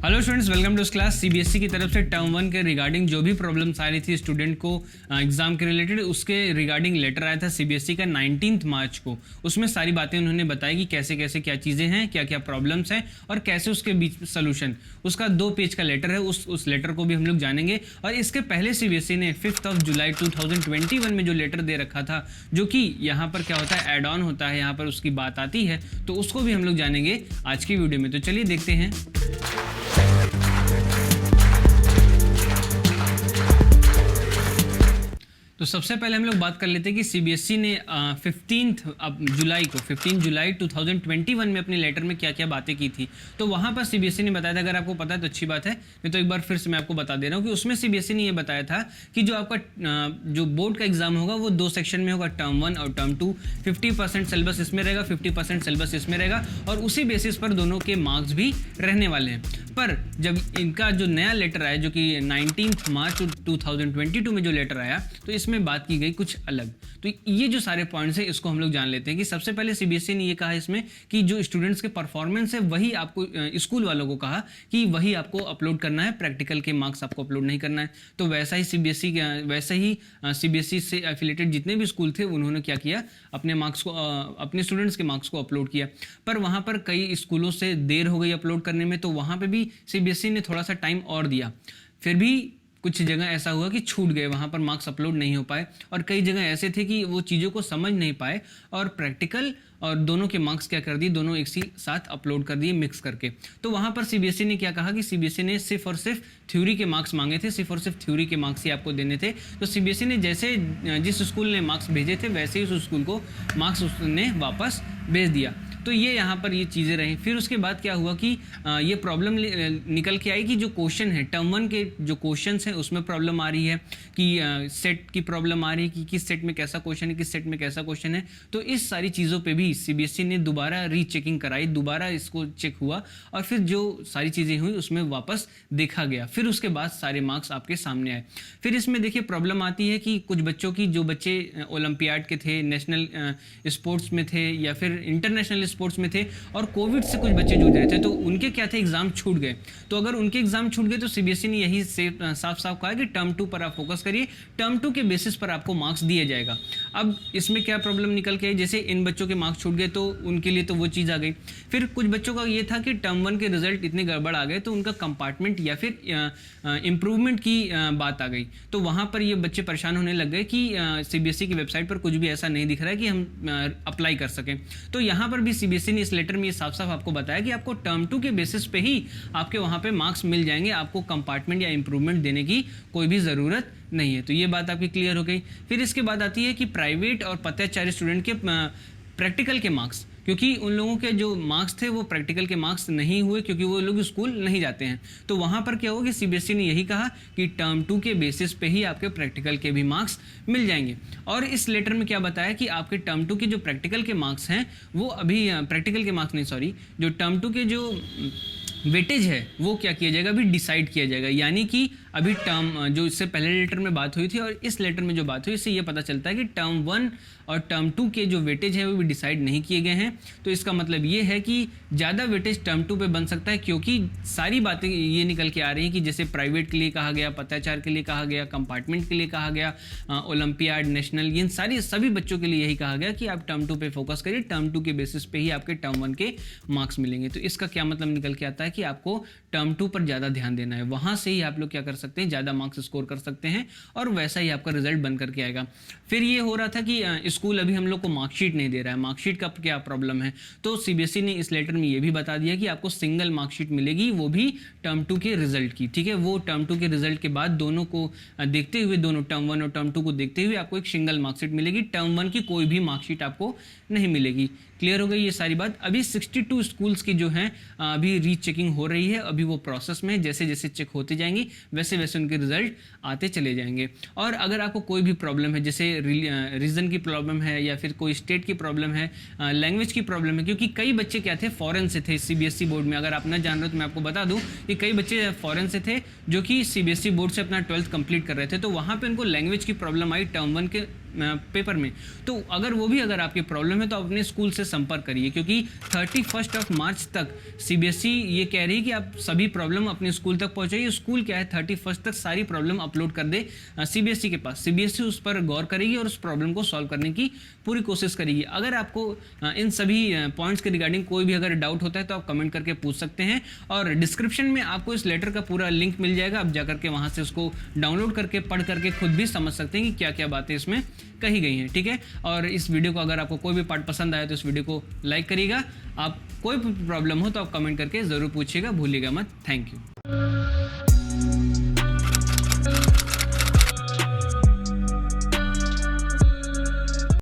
Hello students, welcome to class. CBSE की तरफ से टर्म 1 के रिगार्डिंग जो भी प्रॉब्लम्स आ रही थी स्टूडेंट को एग्जाम के रिलेटेड, उसके रिगार्डिंग लेटर आया था सीबीएसई का 19 मार्च को। उसमें सारी बातें उन्होंने बताई कि कैसे कैसे क्या चीज़ें हैं, क्या क्या प्रॉब्लम्स हैं और कैसे उसके बीच सोल्यूशन। उसका 2 पेज का लेटर है, उस लेटर को भी हम लोग जानेंगे। और इसके पहले सीबीएसई ने 5 जुलाई 2021 में जो लेटर दे रखा था, जो कि यहाँ पर क्या होता है, एड ऑन होता है, यहाँ पर उसकी बात आती है, तो उसको भी हम लोग जानेंगे आज की वीडियो में। तो चलिए देखते हैं। तो सबसे पहले हम लोग बात कर लेते हैं कि सीबीएसई ने 15 जुलाई 2021 में अपने लेटर में क्या क्या बातें की थी। तो वहाँ पर सीबीएसई ने बताया था, अगर आपको पता है तो अच्छी बात है, नहीं तो एक बार फिर से मैं आपको बता दे रहा हूँ कि उसमें सीबीएसई ने ये बताया था कि जो आपका जो बोर्ड का एग्जाम होगा वो 2 सेक्शन में होगा, टर्म 1 और टर्म 2। 50% सिलेबस इसमें रहेगा, 50% सिलेबस इसमें रहेगा, और उसी बेसिस पर दोनों के मार्क्स भी रहने वाले हैं। पर जब इनका जो नया लेटर आया, जो कि 19 मार्च 2022 में जो लेटर आया, तो इसमें बात की गई कुछ अलग। तो ये जो सारे पॉइंट्स हैं इसको हम लोग जान लेते हैं कि सबसे पहले सीबीएसई ने ये कहा इसमें कि जो स्टूडेंट्स के परफॉर्मेंस है वही आपको, स्कूल वालों को कहा कि वही आपको अपलोड करना है, प्रैक्टिकल के मार्क्स आपको अपलोड नहीं करना है। तो वैसे ही सीबीएसई से एफिलेटेड जितने भी स्कूल थे उन्होंने क्या किया, अपने मार्क्स को, अपने स्टूडेंट्स के मार्क्स को अपलोड किया। पर वहाँ पर कई स्कूलों से देर हो गई अपलोड करने में, तो वहाँ पर भी सीबीएसई ने थोड़ा सा टाइम और दिया। फिर भी कुछ जगह ऐसा हुआ कि छूट गए, वहाँ पर मार्क्स अपलोड नहीं हो पाए, और कई जगह ऐसे थे कि वो चीज़ों को समझ नहीं पाए और प्रैक्टिकल और दोनों के मार्क्स क्या कर दिए, दोनों एक साथ अपलोड कर दिए मिक्स करके। तो वहाँ पर सीबीएसई ने क्या कहा कि सीबीएसई ने सिर्फ और सिर्फ थ्योरी के मार्क्स मांगे थे, सिर्फ और सिर्फ थ्योरी के मार्क्स ही आपको देने थे। तो सीबीएसई ने जैसे जिस स्कूल ने मार्क्स भेजे थे वैसे ही उस स्कूल को मार्क्स उसने वापस भेज दिया। तो ये यहाँ पर ये चीज़ें रहीं। फिर उसके बाद क्या हुआ कि ये प्रॉब्लम निकल के आई कि जो क्वेश्चन है टर्म 1 के जो क्वेश्चंस हैं उसमें प्रॉब्लम आ रही है, कि सेट की प्रॉब्लम आ रही है कि किस सेट में कैसा क्वेश्चन है, किस सेट में कैसा क्वेश्चन है। तो इस सारी चीज़ों पे भी सीबीएसई ने दोबारा रीचेकिंग कराई, दोबारा इसको चेक हुआ, और फिर जो सारी चीज़ें हुई उसमें वापस देखा गया। फिर उसके बाद सारे मार्क्स आपके सामने आए। फिर इसमें देखिए प्रॉब्लम आती है कि कुछ बच्चों की, जो बच्चे ओलंपियाड के थे, नेशनल स्पोर्ट्स में थे या फिर इंटरनेशनल स्पोर्ट्स में थे, और कोविड से कुछ बच्चे जूझ रहे थे, तो उनके क्या थे, एग्जाम छूट गए। तो अगर उनके एग्जाम छूट गए तो सीबीएसई ने यही साफ साफ कहा कि टर्म 2 पर आप फोकस करिए, टर्म 2 के बेसिस पर आपको मार्क्स दिया जाएगा। अब इसमें क्या प्रॉब्लम निकल के आई, जैसे इन बच्चों के मार्क्स छूट गए तो उनके लिए तो वो चीज़ आ गई। फिर कुछ बच्चों का ये था कि टर्म 1 के रिजल्ट इतने गड़बड़ आ गए तो उनका कंपार्टमेंट या फिर इम्प्रूवमेंट की बात आ गई। तो वहाँ पर ये बच्चे परेशान होने लग गए कि सीबीएसई की वेबसाइट पर कुछ भी ऐसा नहीं दिख रहा है कि हम अप्लाई कर सकें। तो यहाँ पर भी सीबीएसई ने इस लेटर में ये साफ साफ आपको बताया कि आपको टर्म 2 के बेसिस पे ही आपके वहाँ पे मार्क्स मिल जाएंगे, आपको कंपार्टमेंट या इंप्रूवमेंट देने की कोई भी ज़रूरत नहीं है। तो ये बात आपकी क्लियर हो गई। फिर इसके बाद आती है कि प्राइवेट और पत्याचारी स्टूडेंट के प्रैक्टिकल के मार्क्स, क्योंकि उन लोगों के जो मार्क्स थे वो प्रैक्टिकल के मार्क्स नहीं हुए, क्योंकि वो लोग स्कूल नहीं जाते हैं। तो वहाँ पर क्या होगा कि सीबीएसई ने यही कहा कि टर्म 2 के बेसिस पे ही आपके प्रैक्टिकल के भी मार्क्स मिल जाएंगे। और इस लेटर में क्या बताया कि आपके टर्म 2 के जो प्रैक्टिकल के मार्क्स हैं वो अभी प्रैक्टिकल के मार्क्स नहीं, सॉरी, जो टर्म 2 के जो वेटेज है वो क्या किया जाएगा, अभी डिसाइड किया जाएगा। यानी कि अभी टर्म, जो इससे पहले लेटर में बात हुई थी और इस लेटर में जो बात हुई, इससे ये पता चलता है कि टर्म 1 और टर्म 2 के जो वेटेज है वो भी डिसाइड नहीं किए गए हैं। तो इसका मतलब ये है कि ज़्यादा वेटेज टर्म 2 पे बन सकता है, क्योंकि सारी बातें ये निकल के आ रही हैं कि जैसे प्राइवेट के लिए कहा गया, पत्याचार के लिए कहा गया, कंपार्टमेंट के लिए कहा गया, ओलंपियाड, नेशनल, ये सभी बच्चों के लिए यही कहा गया कि आप टर्म 2 पे फोकस करिए, टर्म 2 के बेसिस पे ही आपके टर्म 1 के मार्क्स मिलेंगे। तो इसका क्या मतलब निकल के आता है कि आपको टर्म 2 पर ज़्यादा ध्यान देना है, वहाँ से ही आप लोग क्या कर सकते हैं, ज़्यादा मार्क्स स्कोर कर सकते हैं, और वैसा ही आपका रिजल्ट बन करके आएगा। फिर ये हो रहा था कि स्कूल अभी हम लोग को मार्कशीट नहीं दे रहा है, मार्कशीट का क्या प्रॉब्लम है। तो सीबीएसई ने इस लेटर में ये भी बता दिया कि आपको सिंगल मार्कशीट मिलेगी, वो भी टर्म 2 के रिजल्ट की, ठीक है। वो टर्म 2 के रिजल्ट के बाद दोनों को देखते हुए, दोनों टर्म 1 और टर्म 2 को देखते हुए आपको एक सिंगल मार्कशीट मिलेगी, टर्म 1 की कोई भी मार्कशीट आपको नहीं मिलेगी। क्लियर हो गई ये सारी बात। अभी 62 स्कूल्स की जो हैं अभी रीचेकिंग हो रही है, अभी वो प्रोसेस में, जैसे जैसे चेक होती जाएंगी वैसे वैसे उनके रिजल्ट आते चले जाएंगे। और अगर आपको कोई भी प्रॉब्लम है, जैसे रीजन की प्रॉब्लम है या फिर कोई स्टेट की प्रॉब्लम है, लैंग्वेज की प्रॉब्लम है, क्योंकि कई बच्चे क्या थे, फॉरेन से थे सीबीएसई बोर्ड में। अगर आप ना जान रहे हो तो मैं आपको बता दूं कि कई बच्चे फॉरेन से थे जो कि सीबीएसई बोर्ड से अपना 12th कंप्लीट कर रहे थे, तो वहाँ पर उनको लैंग्वेज की प्रॉब्लम आई टर्म 1 के पेपर में। तो अगर आपकी प्रॉब्लम है तो आप अपने स्कूल से संपर्क करिए, क्योंकि 31 मार्च तक सीबीएसई ये कह रही है कि आप सभी प्रॉब्लम अपने स्कूल तक पहुंचाइए। स्कूल क्या है 31 तक सारी प्रॉब्लम अपलोड कर दे सीबीएसई के पास। सीबीएसई उस पर गौर करेगी और उस प्रॉब्लम को सॉल्व करने की पूरी कोशिश करेगी। अगर आपको इन सभी पॉइंट्स के रिगार्डिंग कोई भी अगर डाउट होता है तो आप कमेंट करके पूछ सकते हैं, और डिस्क्रिप्शन में आपको इस लेटर का पूरा लिंक मिल जाएगा। आप जाकर के वहां से उसको डाउनलोड करके पढ़ करके खुद भी समझ सकते हैं कि क्या क्या बातें इसमें कही गई हैं, ठीक है। और इस वीडियो को अगर आपको कोई भी पार्ट पसंद आया तो इस वीडियो को लाइक करिएगा। आप कोई भी प्रॉब्लम हो तो आप कमेंट करके ज़रूर पूछिएगा, भूलिएगा मत। Thank you.